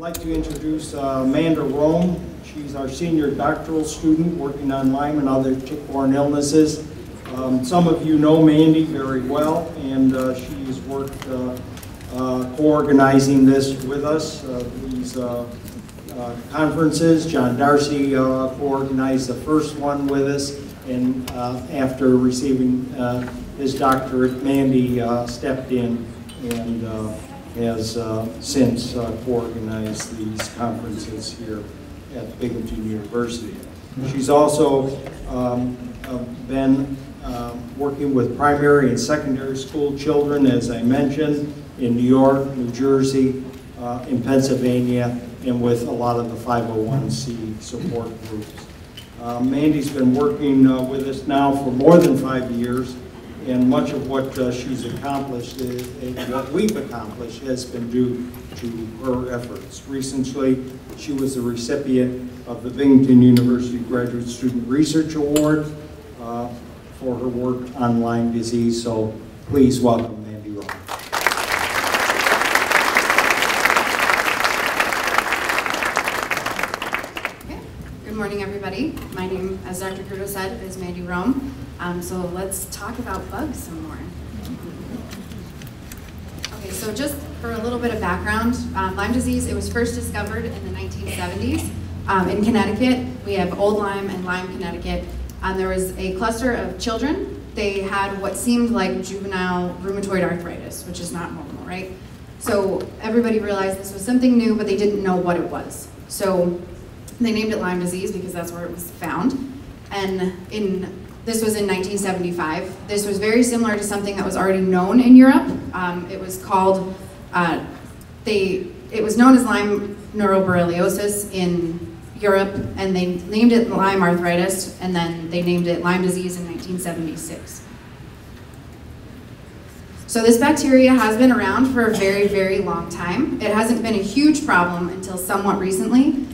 like to introduce Amanda Roome. She's our senior doctoral student working on Lyme and other tick-borne illnesses. Some of you know Mandy very well, and she's worked co-organizing this with us, these conferences. John Darcy co-organized the first one with us, and after receiving his doctorate, Mandy stepped in and has since co-organized these conferences here at Binghamton University. She's also been working with primary and secondary school children, as I mentioned, in New York, New Jersey, in Pennsylvania, and with a lot of the 501c support groups. Mandy's been working with us now for more than 5 years, and much of what she's accomplished, what we've accomplished, has been due to her efforts. Recently, she was the recipient of the Binghamton University Graduate Student Research Award for her work on Lyme disease, so please welcome Mandy Roome. Okay. Good morning, everybody. My name, as Dr. Grudo said, is Mandy Roome. So let's talk about bugs some more. Okay, so just for a little bit of background, Lyme disease, it was first discovered in the 1970s in Connecticut. We have Old Lyme and Lyme, Connecticut. There was a cluster of children. They had what seemed like juvenile rheumatoid arthritis, which is not normal, right? So everybody realized this was something new, but they didn't know what it was. So they named it Lyme disease because that's where it was found. And this was in 1975. This was very similar to something that was already known in Europe. It was called, it was known as Lyme neuroborreliosis in Europe, and they named it Lyme arthritis, and then they named it Lyme disease in 1976. So this bacteria has been around for a very, very long time. It hasn't been a huge problem until somewhat recently.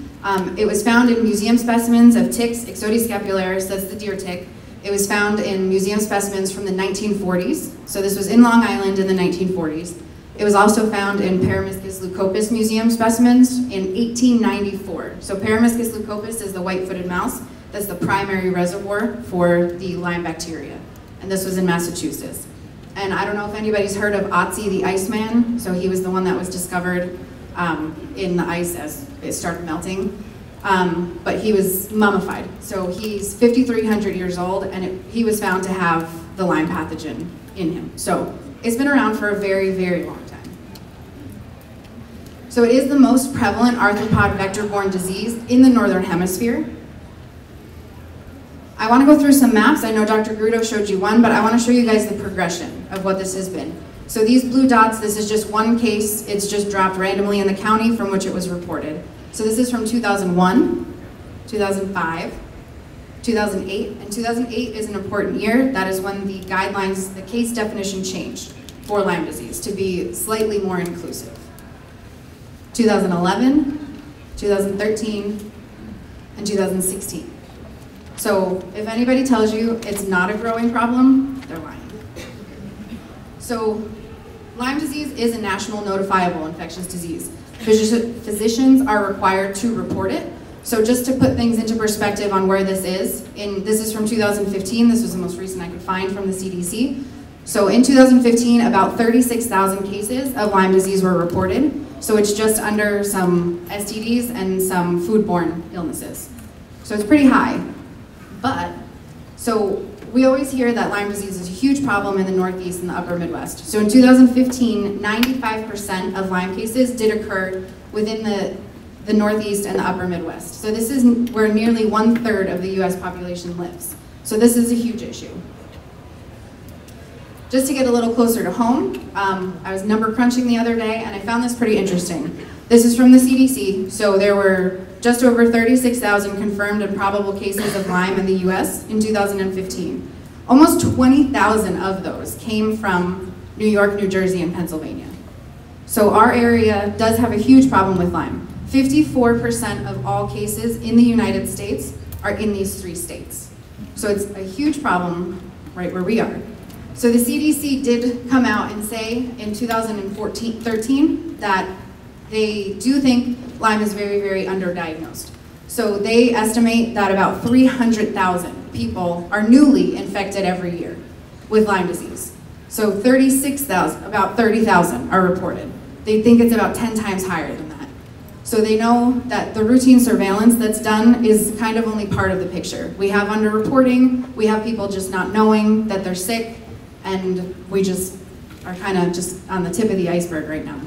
It was found in museum specimens of ticks, Ixodes scapularis, that's the deer tick. It was found in museum specimens from the 1940s. So this was in Long Island in the 1940s. It was also found in Peromyscus leucopus museum specimens in 1894. So Peromyscus leucopus is the white-footed mouse. That's the primary reservoir for the Lyme bacteria. And this was in Massachusetts. And I don't know if anybody's heard of Otzi the Iceman. So he was the one that was discovered in the ice as it started melting. But he was mummified. So he's 5,300 years old, and he was found to have the Lyme pathogen in him. So it's been around for a very, very long time. So it is the most prevalent arthropod vector-borne disease in the Northern Hemisphere. I want to go through some maps. I know Dr. Grudo showed you one, but I want to show you guys the progression of what this has been. So these blue dots, this is just one case. It's just dropped randomly in the county from which it was reported. So this is from 2001, 2005, 2008, and 2008 is an important year. That is when the guidelines, the case definition changed for Lyme disease to be slightly more inclusive. 2011, 2013, and 2016. So if anybody tells you it's not a growing problem, they're lying. So Lyme disease is a national notifiable infectious disease. Physicians are required to report it. So just to put things into perspective on where this is from 2015, this was the most recent I could find from the CDC. So in 2015, about 36,000 cases of Lyme disease were reported. So it's just under some STDs and some foodborne illnesses. So it's pretty high. But, so we always hear that Lyme disease is a huge problem in the Northeast and the Upper Midwest. So in 2015, 95% of Lyme cases did occur within the Northeast and the Upper Midwest. So this is where nearly 1/3 of the US population lives. So this is a huge issue. Just to get a little closer to home, I was number crunching the other day, and I found this pretty interesting. This is from the CDC. So there were just over 36,000 confirmed and probable cases of Lyme in the US in 2015. Almost 20,000 of those came from New York, New Jersey, and Pennsylvania. So our area does have a huge problem with Lyme. 54% of all cases in the United States are in these 3 states. So it's a huge problem right where we are. So the CDC did come out and say in 2013 that they do think Lyme is very, very underdiagnosed. So they estimate that about 300,000 people are newly infected every year with Lyme disease. So 36,000, about 30,000 are reported. They think it's about 10 times higher than that. So they know that the routine surveillance that's done is kind of only part of the picture. We have underreporting, we have people just not knowing that they're sick, and we just are kind of just on the tip of the iceberg right now.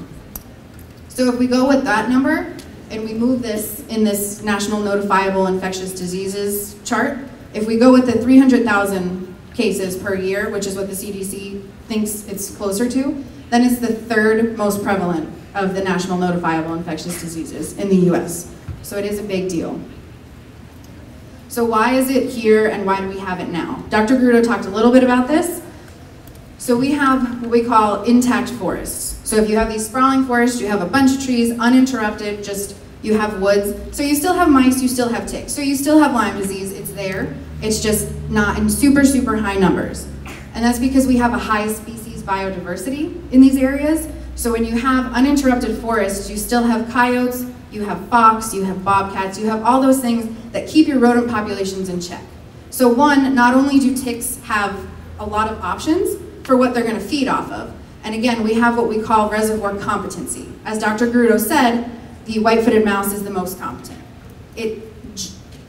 So if we go with that number, and we move this in this National Notifiable Infectious Diseases chart, if we go with the 300,000 cases per year, which is what the CDC thinks it's closer to, then it's the third most prevalent of the National Notifiable Infectious Diseases in the US. So it is a big deal. So why is it here and why do we have it now? Dr. Grudo talked a little bit about this. So we have what we call intact forests. So if you have these sprawling forests, you have a bunch of trees, uninterrupted, just you have woods. So you still have mice, you still have ticks. So you still have Lyme disease, it's there. It's just not in super, super high numbers. And that's because we have a high species biodiversity in these areas. So when you have uninterrupted forests, you still have coyotes, you have fox, you have bobcats, you have all those things that keep your rodent populations in check. So one, not only do ticks have a lot of options for what they're going to feed off of, and again, we have what we call reservoir competency. As Dr. Grudo said, the white-footed mouse is the most competent.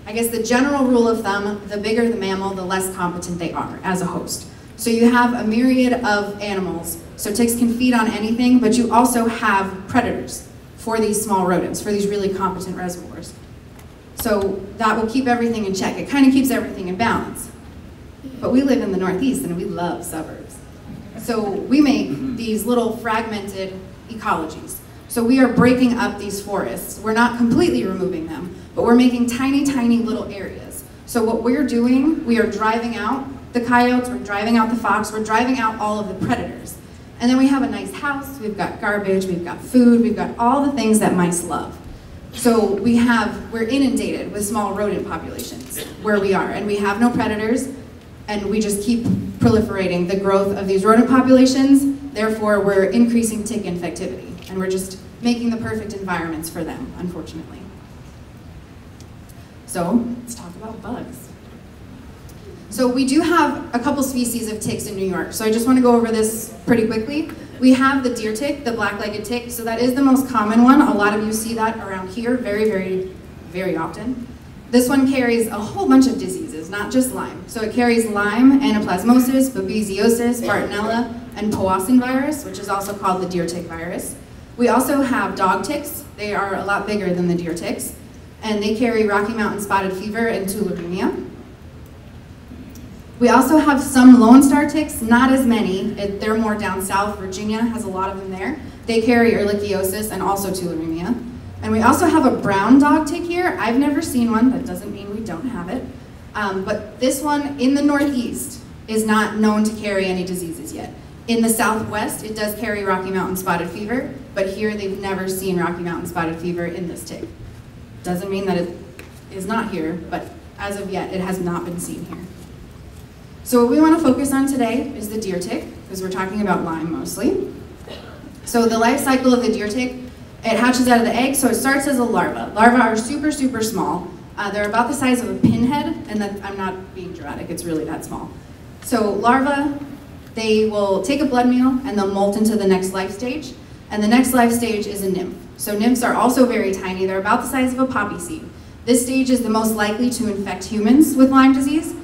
I guess the general rule of thumb, the bigger the mammal, the less competent they are as a host. So you have a myriad of animals. So ticks can feed on anything, but you also have predators for these small rodents, for these really competent reservoirs. So that will keep everything in check. It kind of keeps everything in balance. But we live in the Northeast and we love suburbs. So we make these little fragmented ecologies. So we are breaking up these forests. We're not completely removing them, but we're making tiny, tiny little areas. So what we're doing, we are driving out the coyotes, we're driving out the fox, we're driving out all of the predators. And then we have a nice house, we've got garbage, we've got food, we've got all the things that mice love. So we're inundated with small rodent populations where we are, and we have no predators, and we just keep proliferating the growth of these rodent populations. Therefore, we're increasing tick infectivity, and we're just making the perfect environments for them, unfortunately. So let's talk about bugs. So we do have a couple species of ticks in New York, so I just want to go over this pretty quickly. We have the deer tick, the black-legged tick, so that is the most common one. A lot of you see that around here very, very, very often. This one carries a whole bunch of diseases, not just Lyme. So it carries Lyme, anaplasmosis, babesiosis, Bartonella, and Powassan virus, which is also called the deer tick virus. We also have dog ticks. They are a lot bigger than the deer ticks, and they carry Rocky Mountain spotted fever and tularemia. We also have some Lone Star ticks, not as many. They're more down south. Virginia has a lot of them there. They carry ehrlichiosis and also tularemia. And we also have a brown dog tick here. I've never seen one. That doesn't mean we don't have it. But this one in the Northeast is not known to carry any diseases yet. In the Southwest, it does carry Rocky Mountain spotted fever, but here they've never seen Rocky Mountain spotted fever in this tick. Doesn't mean that it is not here, but as of yet, it has not been seen here. So what we want to focus on today is the deer tick, because we're talking about Lyme mostly. So the life cycle of the deer tick, it hatches out of the egg, so it starts as a larva. Larvae are super, super small. They're about the size of a pinhead, and I'm not being dramatic, it's really that small. So larvae, they will take a blood meal and they'll molt into the next life stage, and the next life stage is a nymph. So nymphs are also very tiny, they're about the size of a poppy seed. This stage is the most likely to infect humans with Lyme disease.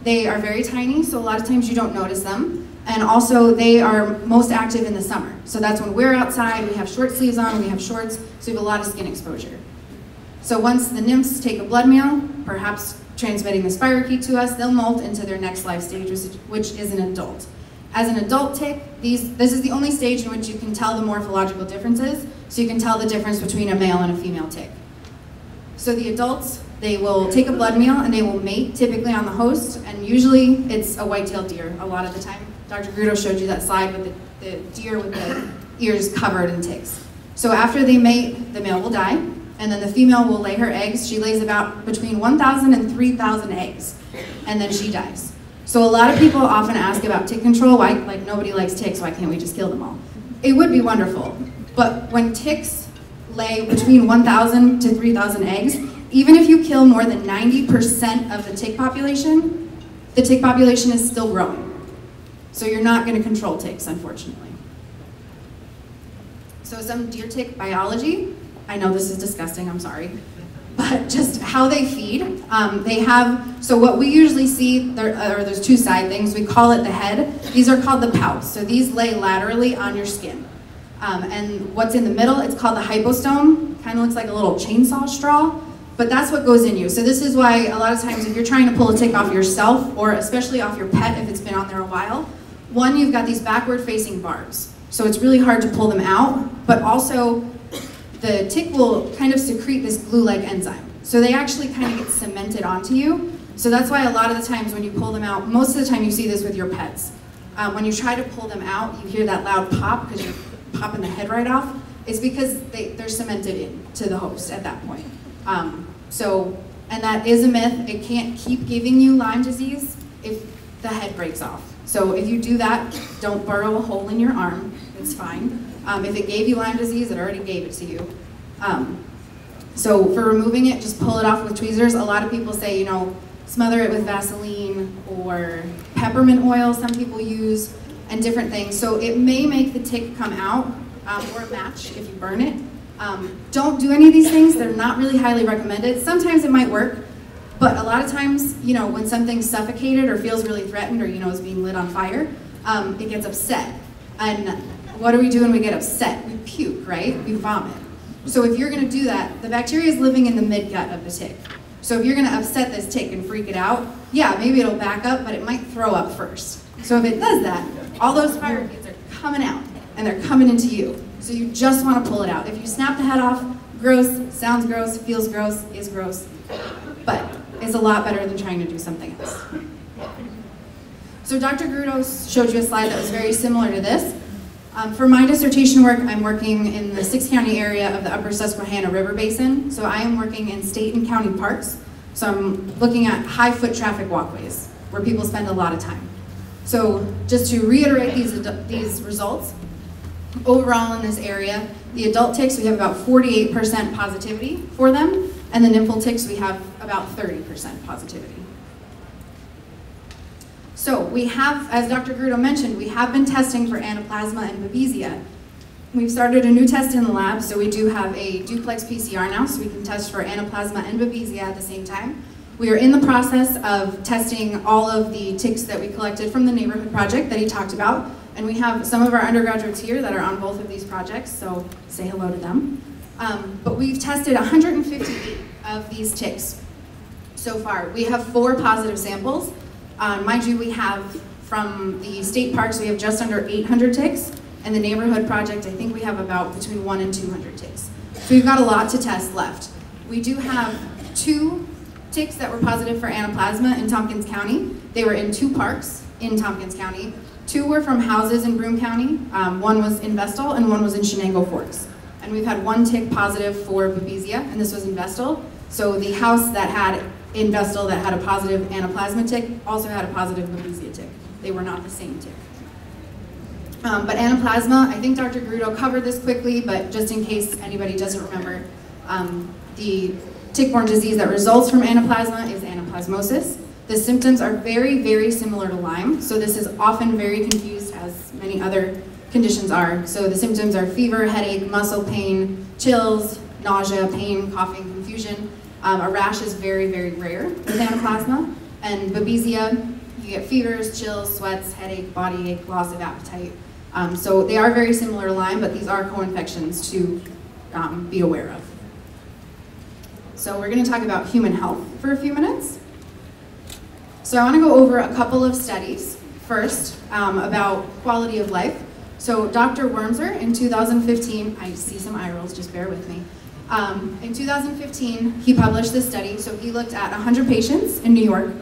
They are very tiny, so a lot of times you don't notice them. And also, they are most active in the summer. So that's when we're outside, we have short sleeves on, we have shorts, so we have a lot of skin exposure. So once the nymphs take a blood meal, perhaps transmitting the spirochete to us, they'll molt into their next life stage, which is an adult. As an adult tick, this is the only stage in which you can tell the morphological differences, so you can tell the difference between a male and a female tick. So the adults, they will take a blood meal and they will mate, typically on the host, and usually it's a white-tailed deer a lot of the time. Dr. Grudo showed you that slide with the deer with the ears covered in ticks. So after they mate, the male will die, and then the female will lay her eggs. She lays about between 1,000 and 3,000 eggs, and then she dies. So a lot of people often ask about tick control. Why, nobody likes ticks, why can't we just kill them all? It would be wonderful, but when ticks lay between 1,000 to 3,000 eggs. Even if you kill more than 90% of the tick population is still growing. So you're not going to control ticks, unfortunately. So some deer tick biology, I know this is disgusting, I'm sorry, but just how they feed. So what we usually see, there's two side things, we call it the head. These are called the pouts, so these lay laterally on your skin. And what's in the middle, it's called the hypostome, kind of looks like a little chainsaw straw, but that's what goes in you. So this is why a lot of times if you're trying to pull a tick off yourself, or especially off your pet if it's been on there a while, one, you've got these backward facing barbs. So it's really hard to pull them out, but also the tick will kind of secrete this glue-like enzyme. So they actually kind of get cemented onto you. So that's why a lot of the times when you pull them out, most of the time you see this with your pets. When you try to pull them out, you hear that loud pop because you're popping the head right off. It's because they're cemented in to the host at that point. And that is a myth. It can't keep giving you Lyme disease if the head breaks off. So if you do that, don't burrow a hole in your arm. It's fine. If it gave you Lyme disease, it already gave it to you. So for removing it, just pull it off with tweezers. A lot of people say, smother it with Vaseline or peppermint oil some people use, and different things. So it may make the tick come out, or a match if you burn it. Don't do any of these things. They're not really highly recommended. Sometimes it might work, but a lot of times, when something's suffocated or feels really threatened or, is being lit on fire, it gets upset. And what do we do when we get upset? We puke, right? We vomit. So if you're going to do that, the bacteria is living in the midgut of the tick. So if you're going to upset this tick and freak it out, yeah, maybe it'll back up, but it might throw up first. So if it does that, all those fire kids are coming out, and they're coming into you. So you just want to pull it out. If you snap the head off, gross, sounds gross, feels gross, is gross, but it's a lot better than trying to do something else. So Dr. Grudo showed you a slide that was very similar to this. For my dissertation work, I'm working in the 6-county area of the Upper Susquehanna River Basin. So I am working in state and county parks. So I'm looking at high foot traffic walkways where people spend a lot of time. So just to reiterate these results, overall in this area, the adult ticks, we have about 48% positivity for them, and the nymphal ticks, we have about 30% positivity. So we have, as Dr. Grudo mentioned, we have been testing for anaplasma and babesia. We've started a new test in the lab, so we do have a duplex PCR now, so we can test for anaplasma and babesia at the same time. We are in the process of testing all of the ticks that we collected from the neighborhood project that he talked about, and we have some of our undergraduates here that are on both of these projects, so say hello to them. But we've tested 158 of these ticks so far. We have 4 positive samples. Mind you, we have from the state parks, we have just under 800 ticks, and the neighborhood project, I think we have about between 100 and 200 ticks. So we've got a lot to test left. We do have 2 ticks that were positive for anaplasma in Tompkins County. They were in 2 parks in Tompkins County. 2 were from houses in Roome County. One was in Vestal and one was in Shenango Forks. And we've had 1 tick positive for babesia, and this was in Vestal. So the house that had in Vestal that had a positive anaplasma tick also had a positive babesia tick. They were not the same tick. But anaplasma, I think Dr. Grudo covered this quickly, but just in case anybody doesn't remember, the tick-borne disease that results from anaplasma is anaplasmosis. The symptoms are very, very similar to Lyme, so this is often very confused, as many other conditions are. So the symptoms are fever, headache, muscle pain, chills, nausea, pain, coughing, confusion. A rash is very, very rare with anaplasma. And babesia, you get fevers, chills, sweats, headache, body ache, loss of appetite. So they are very similar to Lyme, but these are co-infections to be aware of. So we're going to talk about human health for a few minutes. So I want to go over a couple of studies first about quality of life. So Dr. Wormser in 2015, I see some eye rolls, just bear with me. In 2015, he published this study. So he looked at 100 patients in New York.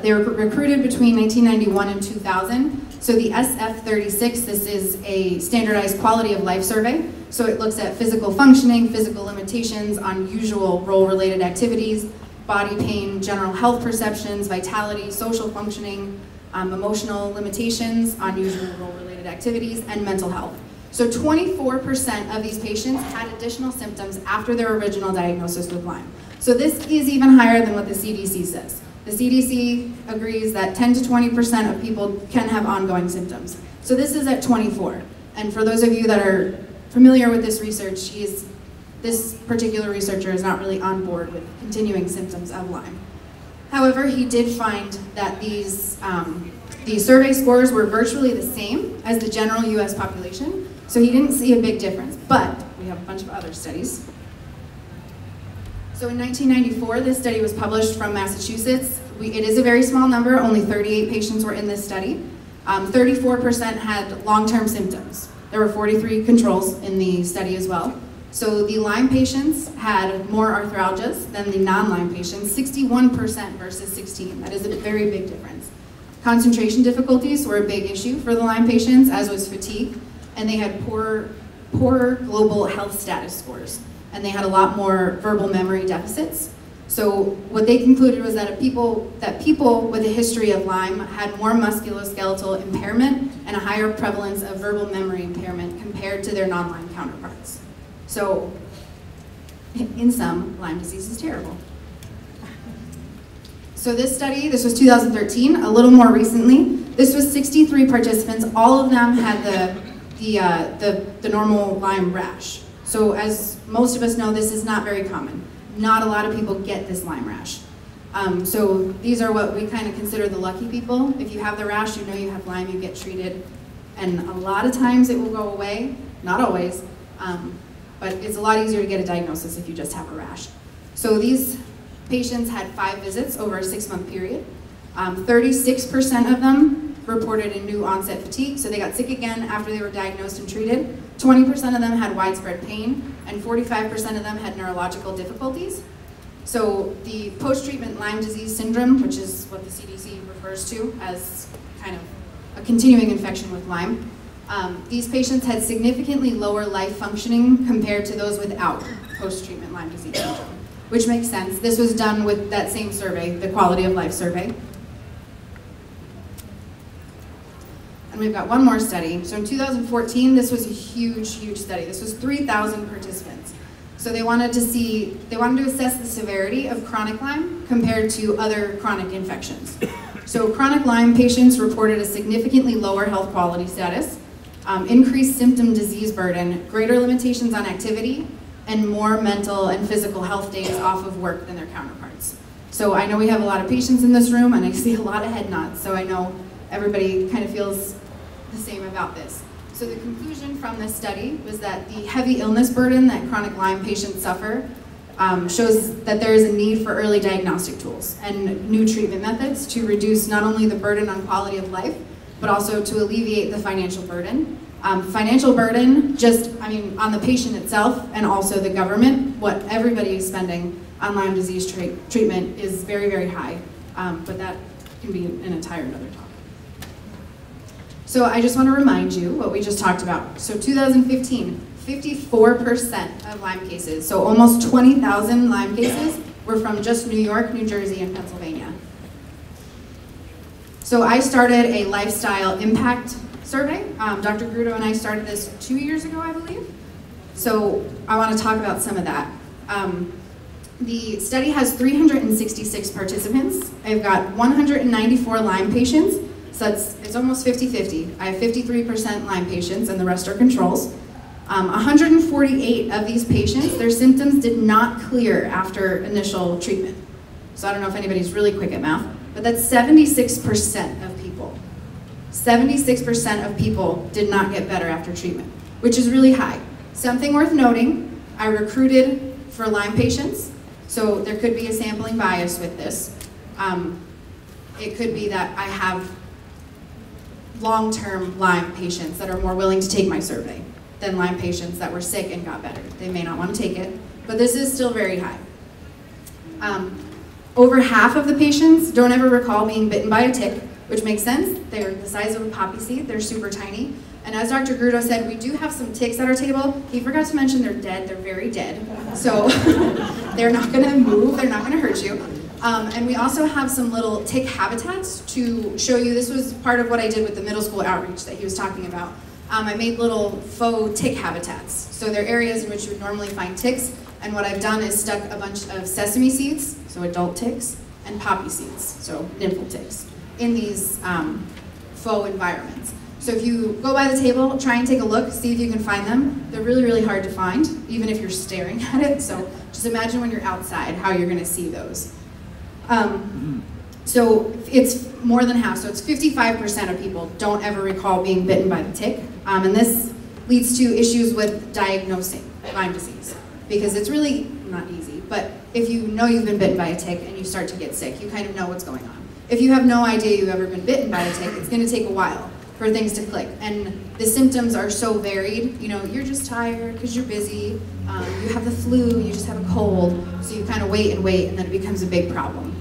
They were recruited between 1991 and 2000. So the SF36, this is a standardized quality of life survey. So it looks at physical functioning, physical limitations, unusual role-related activities, body pain, general health perceptions, vitality, social functioning, emotional limitations, unusual role-related activities, and mental health. So 24% of these patients had additional symptoms after their original diagnosis with Lyme. So this is even higher than what the CDC says. The CDC agrees that 10 to 20% of people can have ongoing symptoms. So this is at 24. And for those of you that are familiar with this research, this particular researcher is not really on board with continuing symptoms of Lyme. However, he did find that these survey scores were virtually the same as the general US population, so he didn't see a big difference, but we have a bunch of other studies. So in 1994, this study was published from Massachusetts. It is a very small number, only 38 patients were in this study. 34% had long-term symptoms. There were 43 controls in the study as well. So the Lyme patients had more arthralgias than the non-Lyme patients, 61% versus 16. That is a very big difference. Concentration difficulties were a big issue for the Lyme patients, as was fatigue, and they had poor global health status scores, and they had a lot more verbal memory deficits. So what they concluded was that people with a history of Lyme had more musculoskeletal impairment and a higher prevalence of verbal memory impairment compared to their non-Lyme counterparts. So, in sum, Lyme disease is terrible. So this study, this was 2013, a little more recently. This was 63 participants. All of them had the normal Lyme rash. So as most of us know, this is not very common. Not a lot of people get this Lyme rash. So these are what we kind of consider the lucky people. If you have the rash, you know you have Lyme, you get treated. And a lot of times it will go away, not always. But it's a lot easier to get a diagnosis if you just have a rash. So these patients had 5 visits over a 6-month period. 36% of them reported a new onset fatigue, so they got sick again after they were diagnosed and treated. 20% of them had widespread pain, and 45% of them had neurological difficulties. So the post-treatment Lyme disease syndrome, which is what the CDC refers to as kind of a continuing infection with Lyme, these patients had significantly lower life functioning compared to those without post-treatment Lyme disease syndrome, which makes sense. This was done with that same survey, the quality of life survey. And we've got one more study. So in 2014, this was a huge, huge study. This was 3,000 participants. So they wanted to assess the severity of chronic Lyme compared to other chronic infections. So chronic Lyme patients reported a significantly lower health quality status, increased symptom disease burden, greater limitations on activity, and more mental and physical health days off of work than their counterparts. So I know we have a lot of patients in this room, and I see a lot of head nods, so I know everybody kind of feels the same about this. So the conclusion from this study was that the heavy illness burden that chronic Lyme patients suffer shows that there is a need for early diagnostic tools and new treatment methods to reduce not only the burden on quality of life, but also to alleviate the financial burden. Financial burden, on the patient itself and also the government, what everybody is spending on Lyme disease treatment is very, very high, but that can be an entire another topic. So I just want to remind you what we just talked about. So 2015, 54% of Lyme cases, so almost 20,000 Lyme cases, were from just New York, New Jersey, and Pennsylvania. So I started a lifestyle impact survey. Dr. Grudo and I started this 2 years ago, I believe. So I want to talk about some of that. The study has 366 participants. I've got 194 Lyme patients, so it's almost 50-50. I have 53% Lyme patients and the rest are controls. 148 of these patients, their symptoms did not clear after initial treatment. So I don't know if anybody's really quick at math, but that's 76% of people. 76% of people did not get better after treatment, which is really high. Something worth noting, I recruited for Lyme patients, so there could be a sampling bias with this. It could be that I have long-term Lyme patients that are more willing to take my survey than Lyme patients that were sick and got better. They may not want to take it, but this is still very high. Over half of the patients don't ever recall being bitten by a tick, which makes sense. They're the size of a poppy seed, they're super tiny. And as Dr. Grudo said, we do have some ticks at our table. He forgot to mention they're dead, they're very dead. So they're not gonna move, they're not gonna hurt you. And we also have some little tick habitats to show you. This was part of what I did with the middle school outreach that he was talking about. I made little faux tick habitats. So they're areas in which you would normally find ticks, and what I've done is stuck a bunch of sesame seeds, so adult ticks, and poppy seeds, so nymphal ticks, in these faux environments. So if you go by the table, try and take a look, see if you can find them. They're really, really hard to find, even if you're staring at it. So just imagine when you're outside how you're gonna see those. So it's more than half, so it's 55% of people don't ever recall being bitten by the tick. And this leads to issues with diagnosing Lyme disease, because it's really not easy, but if you know you've been bitten by a tick and you start to get sick, you kind of know what's going on. If you have no idea you've ever been bitten by a tick, it's gonna take a while for things to click. And the symptoms are so varied. You know, you're just tired because you're busy, you have the flu, you just have a cold, so you kind of wait, and then it becomes a big problem.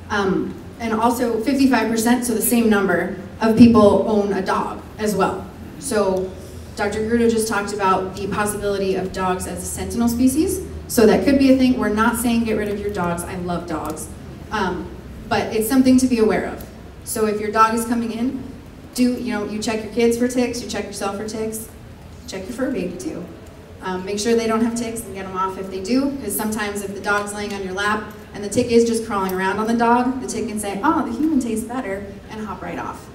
And also 55%, so the same number of people own a dog as well. So Dr. Grudo just talked about the possibility of dogs as a sentinel species. So that could be a thing. We're not saying get rid of your dogs. I love dogs. But it's something to be aware of. So if your dog is coming in, you check your kids for ticks, you check yourself for ticks, check your fur baby too. Make sure they don't have ticks and get them off if they do, because sometimes if the dog's laying on your lap and the tick is just crawling around on the dog, the tick can say, oh, the human tastes better, and hop right off.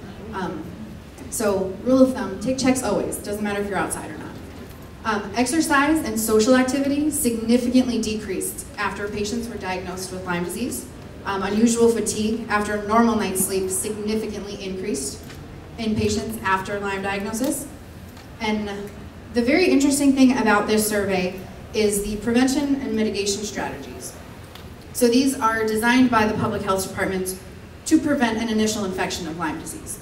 So rule of thumb, tick checks always, doesn't matter if you're outside or not. Exercise and social activity significantly decreased after patients were diagnosed with Lyme disease. Unusual fatigue after a normal night's sleep significantly increased in patients after Lyme diagnosis. And the very interesting thing about this survey is the prevention and mitigation strategies. So these are designed by the public health department to prevent an initial infection of Lyme disease.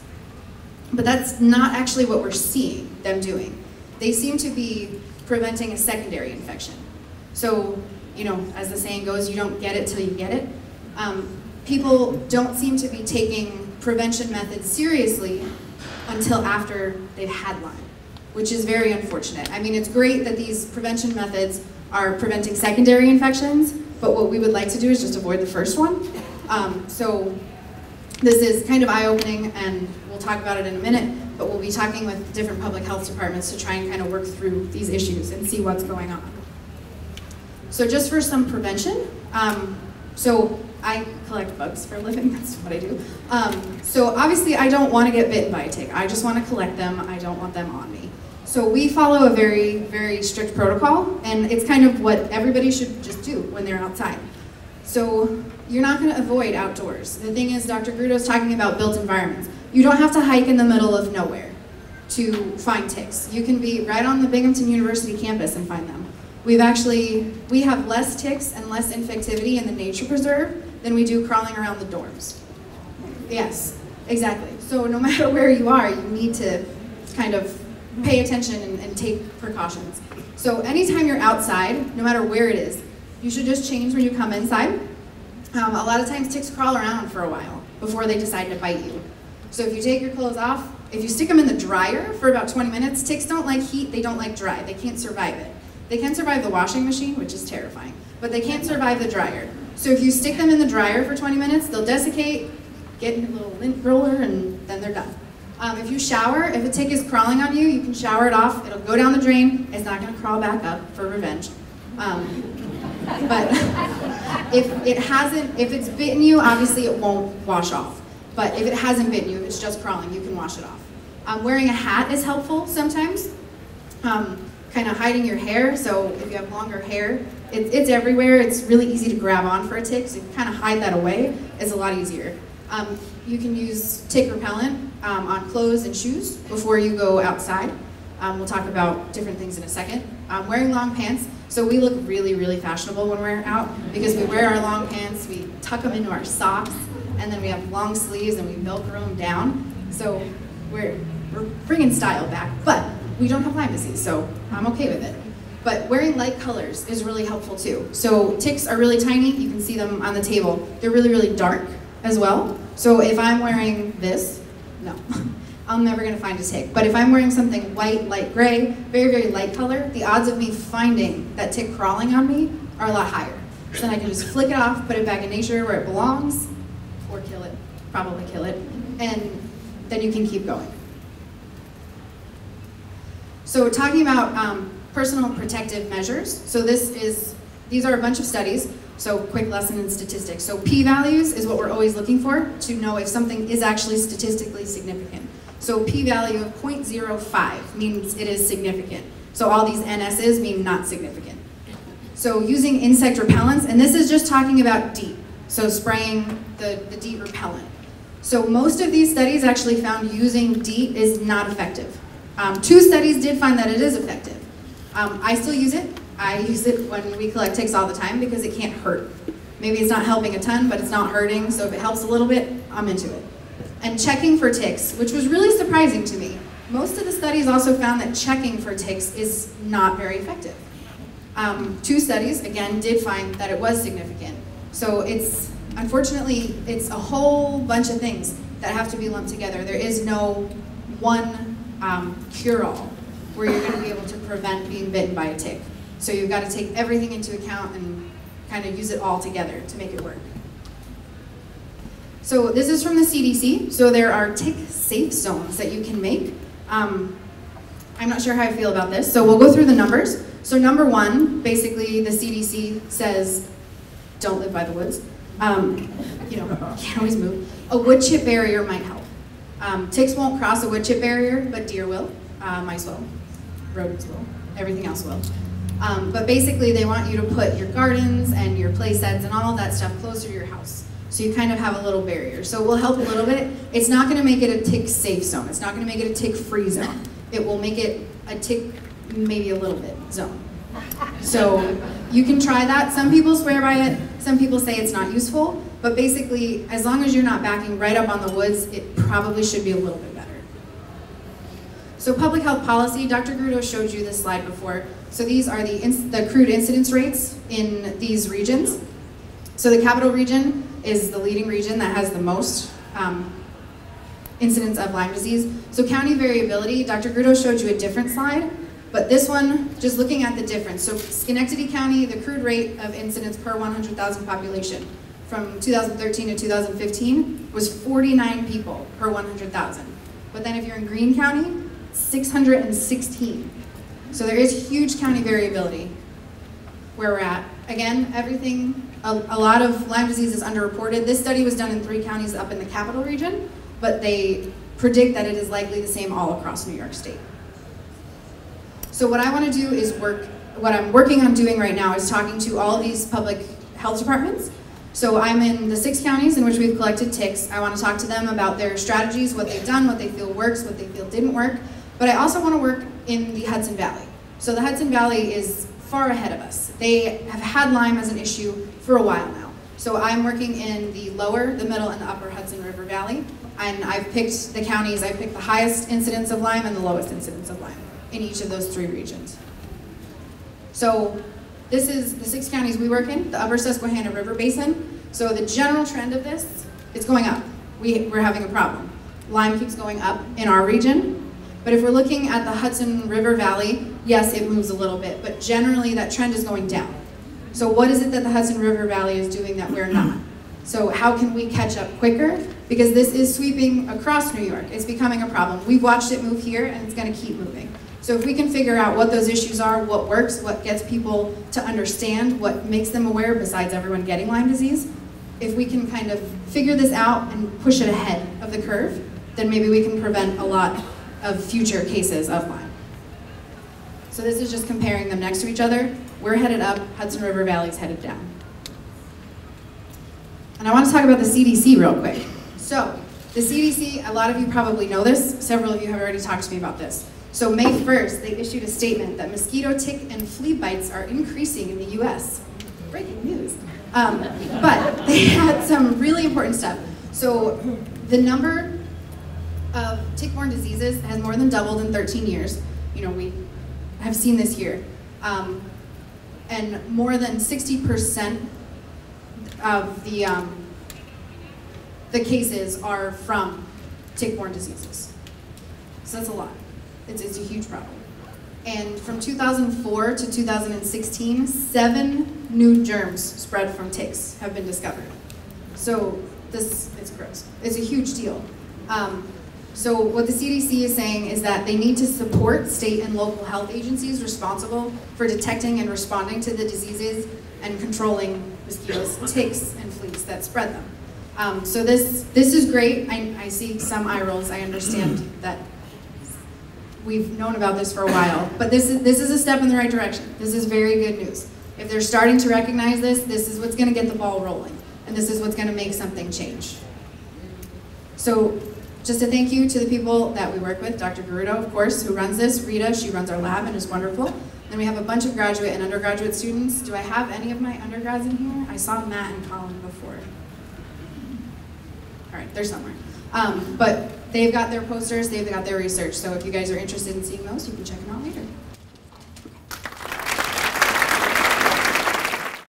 But that's not actually what we're seeing them doing. They seem to be preventing a secondary infection. So, as the saying goes, you don't get it till you get it. People don't seem to be taking prevention methods seriously until after they've had Lyme, which is very unfortunate. I mean, it's great that these prevention methods are preventing secondary infections, but what we would like to do is just avoid the first one. So this is kind of eye-opening, and we'll talk about it in a minute, but we'll be talking with different public health departments to try and kind of work through these issues and see what's going on. So just for some prevention, so I collect bugs for a living, that's what I do. So obviously I don't want to get bitten by a tick. I just want to collect them, I don't want them on me. So we follow a very, very strict protocol, and it's kind of what everybody should just do when they're outside. So you're not going to avoid outdoors. The thing is, Dr. Grudo's talking about built environments. You don't have to hike in the middle of nowhere to find ticks. You can be right on the Binghamton University campus and find them. We have less ticks and less infectivity in the nature preserve than we do crawling around the dorms. Yes, exactly. So no matter where you are, you need to kind of pay attention and take precautions. So anytime you're outside, no matter where it is, you should just change when you come inside. A lot of times ticks crawl around for a while before they decide to bite you. So if you take your clothes off, if you stick them in the dryer for about 20 minutes, ticks don't like heat, they don't like dry, they can't survive it. They can survive the washing machine, which is terrifying, but they can't survive the dryer. So if you stick them in the dryer for 20 minutes, they'll desiccate, get in a little lint roller, and then they're done. If you shower, if a tick is crawling on you, you can shower it off, it'll go down the drain, it's not gonna crawl back up for revenge. But if it's bitten you, obviously it won't wash off. But if it hasn't bitten you, if it's just crawling, you can wash it off. Wearing a hat is helpful sometimes. Kind of hiding your hair, so if you have longer hair, it's everywhere, it's really easy to grab on for a tick, so if you kind of hide that away, it's a lot easier. You can use tick repellent on clothes and shoes before you go outside. We'll talk about different things in a second. Wearing long pants, so we look really, really fashionable when we're out because we wear our long pants, we tuck them into our socks, and then we have long sleeves and we Velcro them down. So we're bringing style back, but we don't have Lyme disease, so I'm okay with it. But wearing light colors is really helpful too. So ticks are really tiny, you can see them on the table. They're really, really dark as well. So if I'm wearing this, no, I'm never gonna find a tick. But if I'm wearing something white, light gray, very, very light color, the odds of me finding that tick crawling on me are a lot higher. So then I can just flick it off, put it back in nature where it belongs, or kill it, probably kill it, and then you can keep going. So talking about personal protective measures. So these are a bunch of studies. So quick lesson in statistics. So p-values is what we're always looking for to know if something is actually statistically significant. So p-value of 0.05 means it is significant. So all these NS's mean not significant. So using insect repellents, and this is just talking about DEET. So spraying the DEET repellent. So most of these studies actually found using DEET is not effective. 2 studies did find that it is effective. I still use it. I use it when we collect ticks all the time because it can't hurt. Maybe it's not helping a ton, but it's not hurting, so if it helps a little bit, I'm into it. And checking for ticks, which was really surprising to me. Most of the studies also found that checking for ticks is not very effective. 2 studies, again, did find that it was significant. So unfortunately, it's a whole bunch of things that have to be lumped together. There is no one cure-all where you're going to be able to prevent being bitten by a tick. So you've got to take everything into account and kind of use it all together to make it work. So this is from the CDC. So there are tick-safe zones that you can make. I'm not sure how I feel about this, so we'll go through the numbers. So number 1, basically the CDC says, don't live by the woods. You know, can't always move. A wood chip barrier might help. Ticks won't cross a wood chip barrier, but deer will, mice will, rodents will, everything else will. But basically they want you to put your gardens and your play sets and all of that stuff closer to your house. So you kind of have a little barrier. So it will help a little bit. It's not going to make it a tick-safe zone. It's not going to make it a tick-free zone. It will make it a tick, maybe a little bit, zone. So you can try that. Some people swear by it. Some people say it's not useful. But basically, as long as you're not backing right up on the woods, it probably should be a little bit better. So public health policy, Dr. Grudo showed you this slide before. So these are the crude incidence rates in these regions. So the capital region is the leading region that has the most incidence of Lyme disease. So county variability, Dr. Grudo showed you a different slide, but this one, just looking at the difference. So Schenectady County, the crude rate of incidence per 100,000 population from 2013 to 2015 was 49 people per 100,000. But then if you're in Greene County, 616. So there is huge county variability where we're at. Again, a lot of Lyme disease is underreported. This study was done in 3 counties up in the capital region, but they predict that it is likely the same all across New York State. So what I want to do is what I'm working on doing right now is talking to all these public health departments. So I'm in the 6 counties in which we've collected ticks. I want to talk to them about their strategies, what they've done, what they feel works, what they feel didn't work. But I also want to work in the Hudson Valley. So the Hudson Valley is far ahead of us. They have had Lyme as an issue for a while now. So I'm working in the lower, the middle, and the upper Hudson River Valley. And I've picked the counties, I've picked the highest incidence of Lyme and the lowest incidence of Lyme in each of those 3 regions. So this is the 6 counties we work in, the upper Susquehanna River Basin. So the general trend of this, it's going up. We're having a problem. Lyme keeps going up in our region. But if we're looking at the Hudson River Valley, yes, it moves a little bit, but generally that trend is going down. So what is it that the Hudson River Valley is doing that we're not? So how can we catch up quicker? Because this is sweeping across New York. It's becoming a problem. We've watched it move here, and it's going to keep moving. So if we can figure out what those issues are, what works, what gets people to understand, what makes them aware besides everyone getting Lyme disease, if we can kind of figure this out and push it ahead of the curve, then maybe we can prevent a lot of future cases of Lyme. So this is just comparing them next to each other. We're headed up, Hudson River Valley's headed down. And I want to talk about the CDC real quick. So the CDC, a lot of you probably know this. Several of you have already talked to me about this. So May 1st, they issued a statement that mosquito, tick, and flea bites are increasing in the US. Breaking news. But they had some really important stuff. So the number of tick-borne diseases has more than doubled in 13 years. You know, we have seen this here. And more than 60% of the cases are from tick-borne diseases. So that's a lot. It's a huge problem. And from 2004 to 2016, 7 new germs spread from ticks have been discovered. So it's gross. It's a huge deal. So what the CDC is saying is that they need to support state and local health agencies responsible for detecting and responding to the diseases and controlling mosquitoes, ticks, and fleas that spread them. So this is great. I see some eye rolls. I understand that we've known about this for a while, but this is a step in the right direction. This is very good news. If they're starting to recognize this, this is what's going to get the ball rolling, and this is what's going to make something change. So just a thank you to the people that we work with, Dr. Garudo, of course, who runs this, Rita, she runs our lab and is wonderful. Then we have a bunch of graduate and undergraduate students. Do I have any of my undergrads in here? I saw Matt and Colin before. All right, they're somewhere. But they've got their posters, they've got their research, so if you guys are interested in seeing those, you can check them out later.